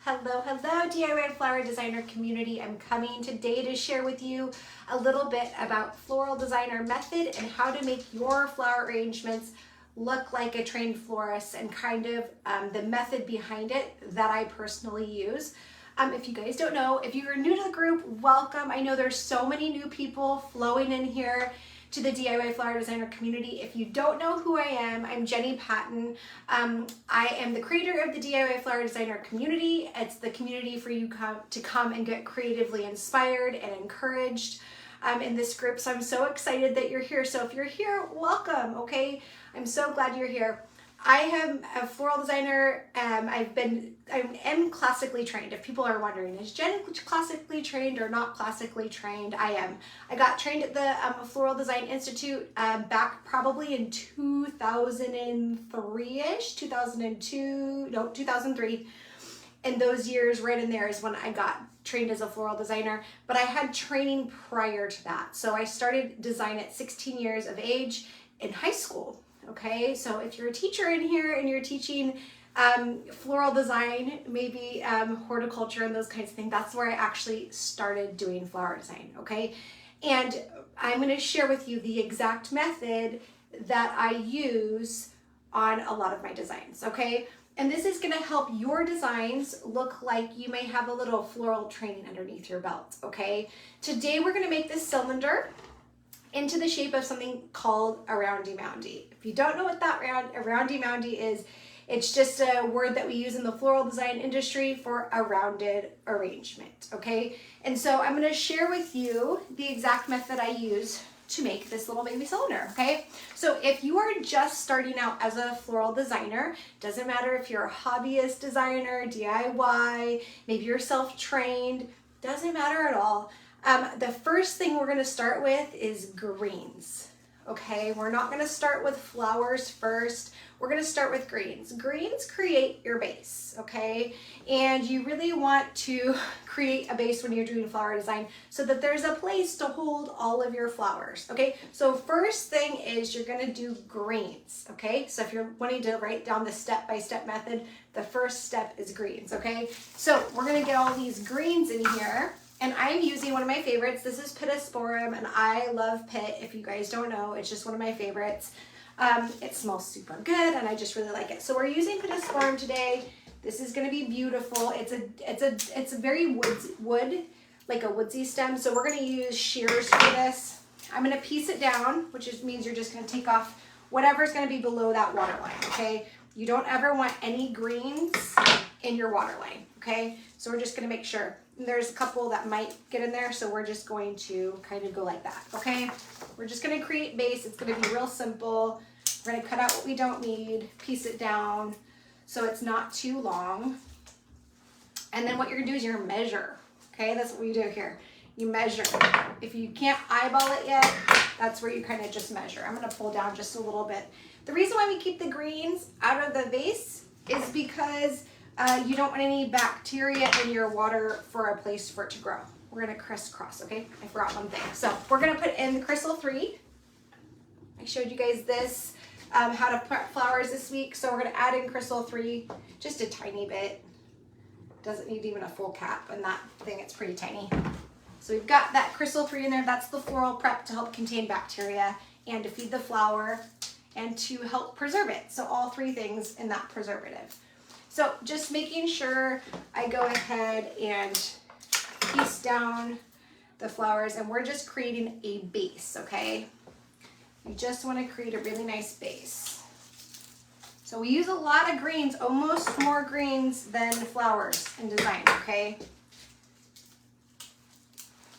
Hello, hello DIY flower designer community. I'm coming today to share with you a little bit about floral designer method and how to make your flower arrangements look like a trained florist and kind of the method behind it that I personally use. If you guys don't know, if you are new to the group, welcome. I know there's so many new people flowing in here to the DIY flower designer community. If you don't know who I am, I'm Jenny Patton. I am the creator of the DIY flower designer community. It's the community for you to come and get creatively inspired and encouraged in this group. So I'm so excited that you're here. So if you're here, welcome, okay? I'm so glad you're here. I am a floral designer. I am classically trained. If people are wondering, is Jen classically trained or not classically trained? I am. I got trained at the Floral Design Institute back probably in 2003-ish, 2003. And those years right in there is when I got trained as a floral designer, but I had training prior to that. So I started design at 16 years of age in high school. Okay, so if you're a teacher in here and you're teaching floral design, maybe horticulture and those kinds of things, that's where I actually started doing flower design, okay? And I'm gonna share with you the exact method that I use on a lot of my designs, okay? And this is gonna help your designs look like you may have a little floral training underneath your belt, okay? Today we're gonna make this cylinder into the shape of something called a roundy-moundy. If you don't know what that a roundy-moundy is, it's just a word that we use in the floral design industry for a rounded arrangement, okay? And so I'm gonna share with you the exact method I use to make this little baby cylinder, okay? So if you are just starting out as a floral designer, doesn't matter if you're a hobbyist designer, DIY, maybe you're self-trained, doesn't matter at all. The first thing we're gonna start with is greens, okay? We're not gonna start with flowers first. We're gonna start with greens. Greens create your base, okay? And you really want to create a base when you're doing flower design so that there's a place to hold all of your flowers, okay? So first thing is you're gonna do greens, okay? So if you're wanting to write down the step-by-step method, the first step is greens, okay? So we're gonna get all these greens in here. And I'm using one of my favorites. This is Pittosporum, and I love Pitt. If you guys don't know, it's just one of my favorites. It smells super good, and I just really like it. So we're using Pittosporum today. This is gonna be beautiful. It's a very wood, like a woodsy stem. So we're gonna use shears for this. I'm gonna piece it down, which means you're just gonna take off whatever's gonna be below that water line, okay? You don't ever want any greens in your water line, okay? So we're just gonna make sure. There's a couple that might get in there, so we're just going to kind of go like that, okay? We're just gonna create base. It's gonna be real simple. We're gonna cut out what we don't need, piece it down so it's not too long. And then what you're gonna do is you're gonna measure, okay? That's what we do here. You measure. If you can't eyeball it yet, that's where you kind of just measure. I'm gonna pull down just a little bit. The reason why we keep the greens out of the base is because you don't want any bacteria in your water for a place for it to grow. We're gonna crisscross, okay? I forgot one thing. So we're gonna put in the Crystal 3. I showed you guys this, how to prep flowers this week. So we're gonna add in Crystal 3, just a tiny bit. Doesn't need even a full cap, and that thing, it's pretty tiny. So we've got that Crystal 3 in there. That's the floral prep to help contain bacteria and to feed the flower and to help preserve it. So all three things in that preservative. So just making sure I go ahead and piece down the flowers, and we're just creating a base, okay? We just want to create a really nice base. So we use a lot of greens, almost more greens than flowers in design, okay?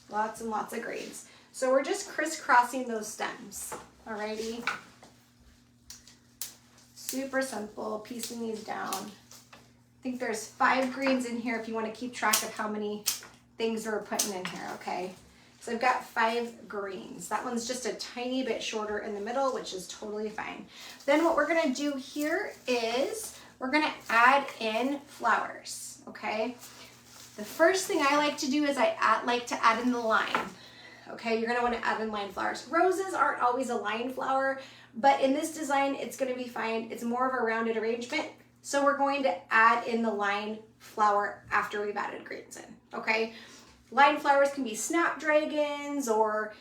Lots and lots of greens. So we're just crisscrossing those stems, alrighty? Super simple, piecing these down. I think there's 5 greens in here if you want to keep track of how many things we're putting in here, okay? So I've got 5 greens. That one's just a tiny bit shorter in the middle, which is totally fine. Then what we're gonna do here is we're gonna add in flowers, okay? The first thing I like to do is I like to add in the line, okay? You're gonna wanna add in line flowers. Roses aren't always a line flower, but in this design, it's gonna be fine. It's more of a rounded arrangement. So we're going to add in the line flower after we've added greens in, okay? Line flowers can be snapdragons or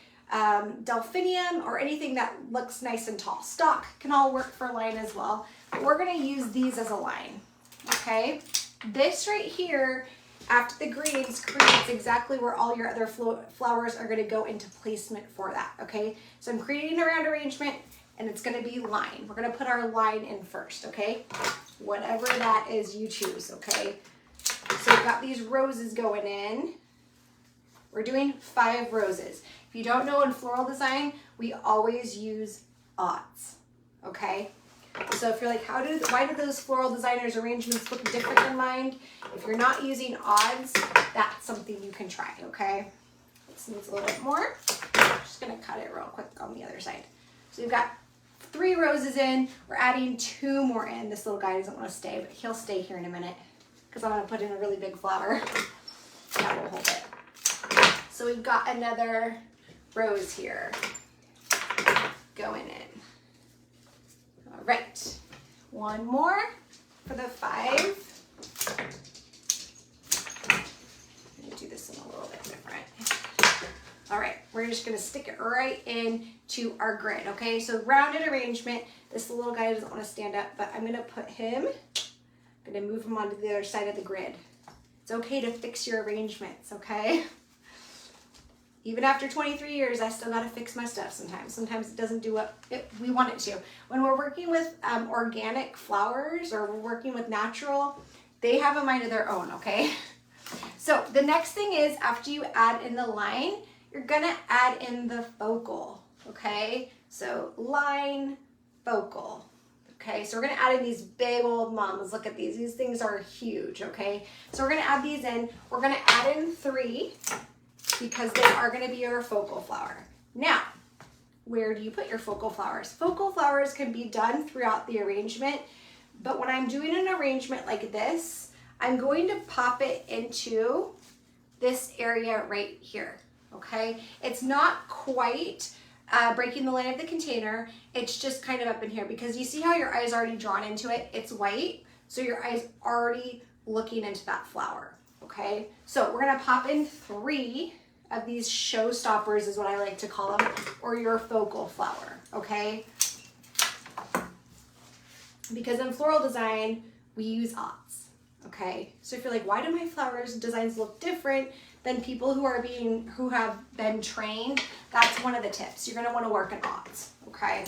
delphinium or anything that looks nice and tall. Stock can all work for line as well. But we're gonna use these as a line, okay? This right here, after the greens, creates exactly where all your other flowers are gonna go into placement for that, okay? So I'm creating a round arrangement and it's gonna be line. We're gonna put our line in first, okay? Whatever that is you choose, okay? So we've got these roses going in. We're doing 5 roses. If you don't know, in floral design, we always use odds, okay? So if you're like, why do those floral designers' arrangements look different than mine? If you're not using odds, that's something you can try, okay? This needs a little bit more. I'm just gonna cut it real quick on the other side. So we've got 3 roses in. We're adding 2 more in. This little guy doesn't want to stay, but he'll stay here in a minute because I'm gonna put in a really big flower. That will hold it. So we've got another rose here going in. All right, 1 more for the 5. I'm gonna do this one a little bit different. All right, we're just gonna stick it right in to our grid, okay? So rounded arrangement. This little guy doesn't want to stand up, but I'm gonna put him, I'm gonna move him onto the other side of the grid. It's okay to fix your arrangements, okay? Even after 23 years, I still gotta fix my stuff sometimes. Sometimes it doesn't do what we want it to. When we're working with organic flowers or we're working with natural, they have a mind of their own, okay? So the next thing is, after you add in the line, you're gonna add in the focal, okay? So line, focal, okay? So we're gonna add in these big old mamas. Look at these. These things are huge, okay? So we're gonna add these in. We're gonna add in 3 because they are gonna be your focal flower. Now, where do you put your focal flowers? Focal flowers can be done throughout the arrangement, but when I'm doing an arrangement like this, I'm going to pop it into this area right here, okay? It's not quite breaking the line of the container. It's just kind of up in here because you see how your eye's already drawn into it? It's white, so your eye's already looking into that flower, okay? So we're gonna pop in 3 of these showstoppers is what I like to call them, or your focal flower, okay? Because in floral design, we use odds, okay? So if you're like, why do my flowers designs look different than people who have been trained? That's one of the tips. You're gonna wanna work in odds, okay?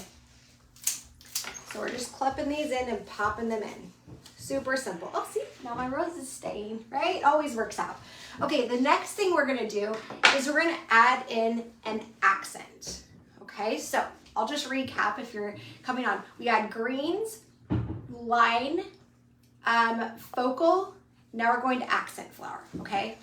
So we're just clipping these in and popping them in. Super simple. Oh, see, now my rose is staying, right? Always works out. Okay, the next thing we're gonna do is we're gonna add in an accent, okay? So I'll just recap if you're coming on. We had greens, line, focal, now we're going to accent flower, okay?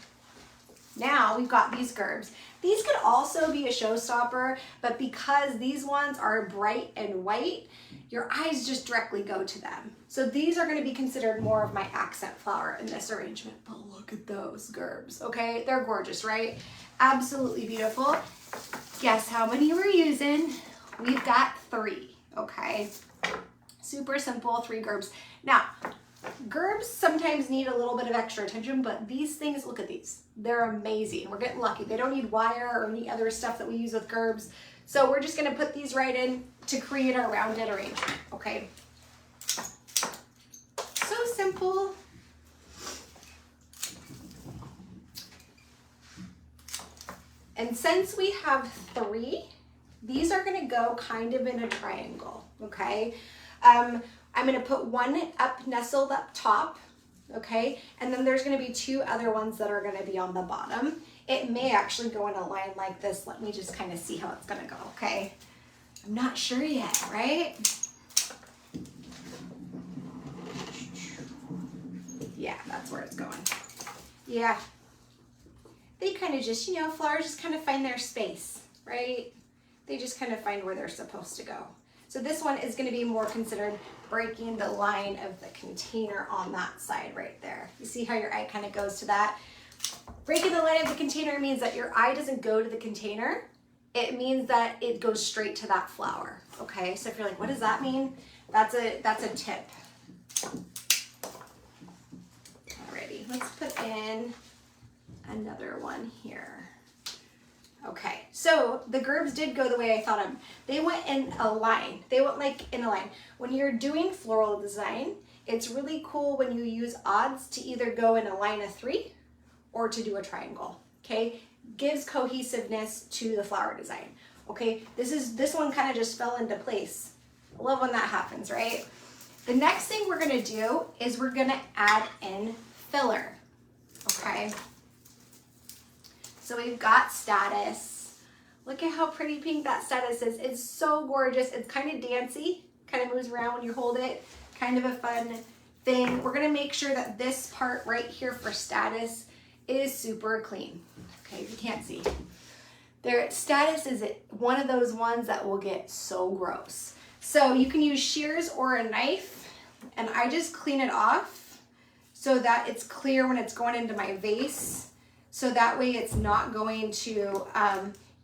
Now we've got these gerbs. These could also be a showstopper, but because these ones are bright and white, your eyes just directly go to them. So these are gonna be considered more of my accent flower in this arrangement. But look at those gerbs, okay? They're gorgeous, right? Absolutely beautiful. Guess how many we're using? We've got 3, okay? Super simple, 3 gerbs. Now, gerbs sometimes need a little bit of extra attention, but these things, look at these. They're amazing. We're getting lucky. They don't need wire or any other stuff that we use with gerbs. So we're just gonna put these right in to create our rounded arrangement, okay? So simple. And since we have 3, these are gonna go kind of in a triangle, okay? I'm gonna put 1 up nestled up top, okay? And then there's gonna be 2 other ones that are gonna be on the bottom. It may actually go in a line like this. Let me just kind of see how it's gonna go, okay? I'm not sure yet, right? Yeah, that's where it's going. Yeah. They kind of just, flowers just kind of find their space, right? They just kind of find where they're supposed to go. So this one is gonna be more considered breaking the line of the container on that side right there. You see how your eye kind of goes to that? Breaking the line of the container means that your eye doesn't go to the container. It means that it goes straight to that flower, okay? So if you're like, what does that mean? That's a tip. let's put in another one here. Okay, so the gerbs did go the way I thought them. They went in a line. They went like in a line. When you're doing floral design, it's really cool when you use odds to either go in a line of 3 or to do a triangle, okay? Gives cohesiveness to the flower design, okay? This one kind of just fell into place. I love when that happens, right? The next thing we're gonna do is we're gonna add in filler, okay? So we've got status. Look at how pretty pink that status is. It's so gorgeous. It's kind of dancey, kind of moves around when you hold it. Kind of a fun thing. We're gonna make sure that this part right here for status is super clean. Okay, you can't see. Their status is one of those ones that will get so gross. So you can use shears or a knife, and I just clean it off so that it's clear when it's going into my vase. So that way it's not going to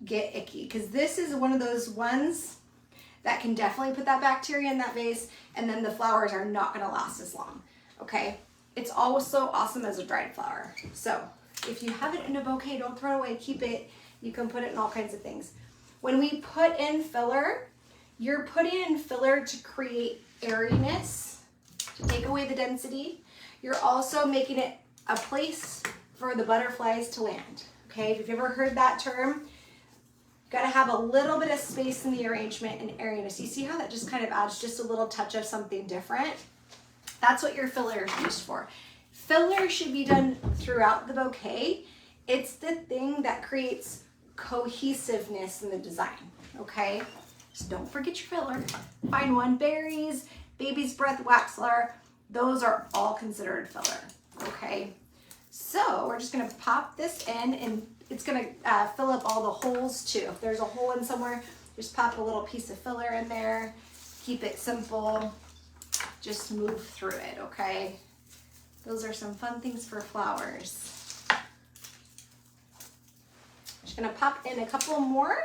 get icky, because this is one of those ones that can definitely put that bacteria in that vase, and then the flowers are not gonna last as long, okay? It's also awesome as a dried flower. So if you have it in a bouquet, don't throw it away, keep it. You can put it in all kinds of things. When we put in filler, you're putting in filler to create airiness, to take away the density. You're also making it a place for the butterflies to land, okay? If you've ever heard that term, got to have a little bit of space in the arrangement and airiness. You see how that just kind of adds just a little touch of something different? That's what your filler is used for. Filler should be done throughout the bouquet. It's the thing that creates cohesiveness in the design, okay? So don't forget your filler. Find one. Berries, baby's breath, wax flower, those are all considered filler, okay? So we're just gonna pop this in, and it's gonna fill up all the holes too. If there's a hole in somewhere, just pop a little piece of filler in there. Keep it simple. Just move through it, okay? Those are some fun things for flowers. Just gonna pop in a couple more.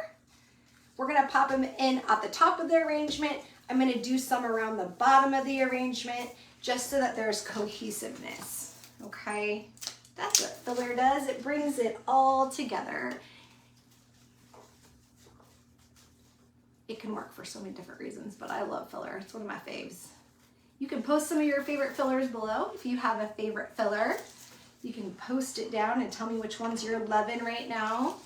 We're gonna pop them in at the top of the arrangement. I'm gonna do some around the bottom of the arrangement just so that there's cohesiveness, okay? That's what filler does. It brings it all together. It can work for so many different reasons, but I love filler. It's one of my faves. You can post some of your favorite fillers below. If you have a favorite filler, you can post it down and tell me which ones you're loving right now.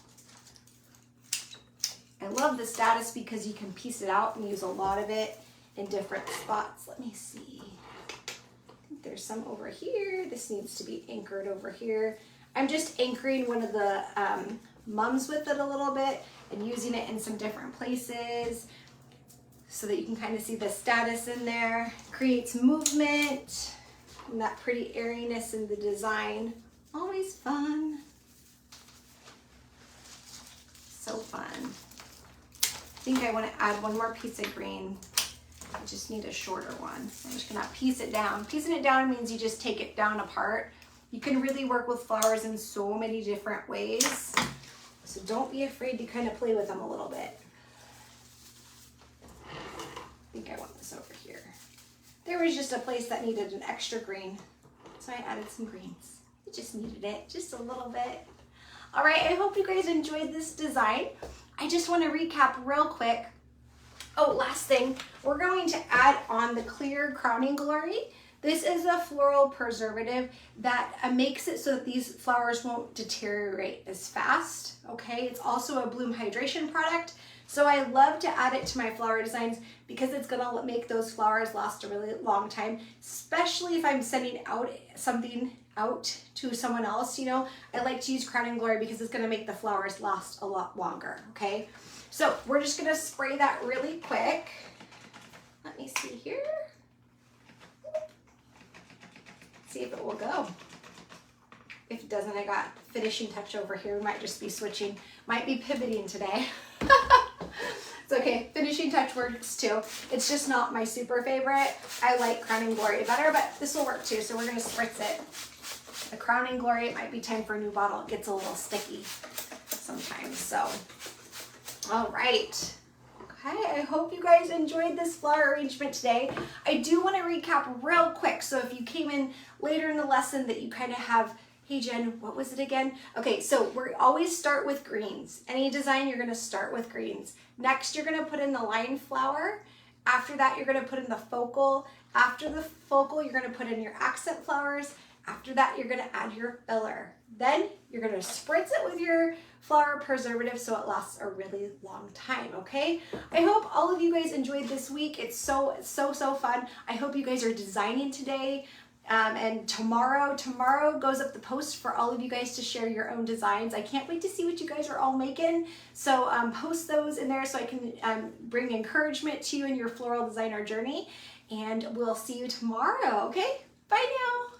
I love the status because you can piece it out and use a lot of it in different spots. Let me see. There's some over here. This needs to be anchored over here. I'm just anchoring one of the mums with it a little bit and using it in some different places so that you can kind of see the status in there. Creates movement and that pretty airiness in the design. Always fun. So fun. I think I want to add one more piece of green. I just need a shorter one. So I'm just gonna piece it down. Piecing it down means you just take it down apart. You can really work with flowers in so many different ways. So don't be afraid to kind of play with them a little bit. I think I want this over here. There was just a place that needed an extra green, so I added some greens. It just needed it, just a little bit. All right, I hope you guys enjoyed this design. I just want to recap real quick. Oh, last thing, we're going to add on the clear crowning glory. This is a floral preservative that makes it so that these flowers won't deteriorate as fast, okay? It's also a bloom hydration product, so I love to add it to my flower designs because it's gonna make those flowers last a really long time, especially if I'm sending out something out to someone else, you know? I like to use crowning glory because it's gonna make the flowers last a lot longer, okay? So we're just gonna spray that really quick. Let me see here. See if it will go. If it doesn't, I got finishing touch over here. We might just be switching, might be pivoting today. It's okay, finishing touch works too. It's just not my super favorite. I like crowning glory better, but this will work too. So we're gonna spritz it. The crowning glory, it might be time for a new bottle. It gets a little sticky sometimes, so. All right, Okay, I hope you guys enjoyed this flower arrangement today. I do want to recap real quick, so if you came in later in the lesson that you kind of have, hey Jen, what was it again? Okay, so we always start with greens. Any design, you're gonna start with greens. Next, you're gonna put in the line flower. After that, you're gonna put in the focal. After the focal, you're gonna put in your accent flowers. After that, you're gonna add your filler. Then you're gonna spritz it with your flower preservative so it lasts a really long time, okay? I hope all of you guys enjoyed this week. It's so fun. I hope you guys are designing today. And tomorrow goes up the post for all of you guys to share your own designs. I can't wait to see what you guys are all making. So post those in there so I can bring encouragement to you in your floral designer journey. And we'll see you tomorrow, okay? Bye now.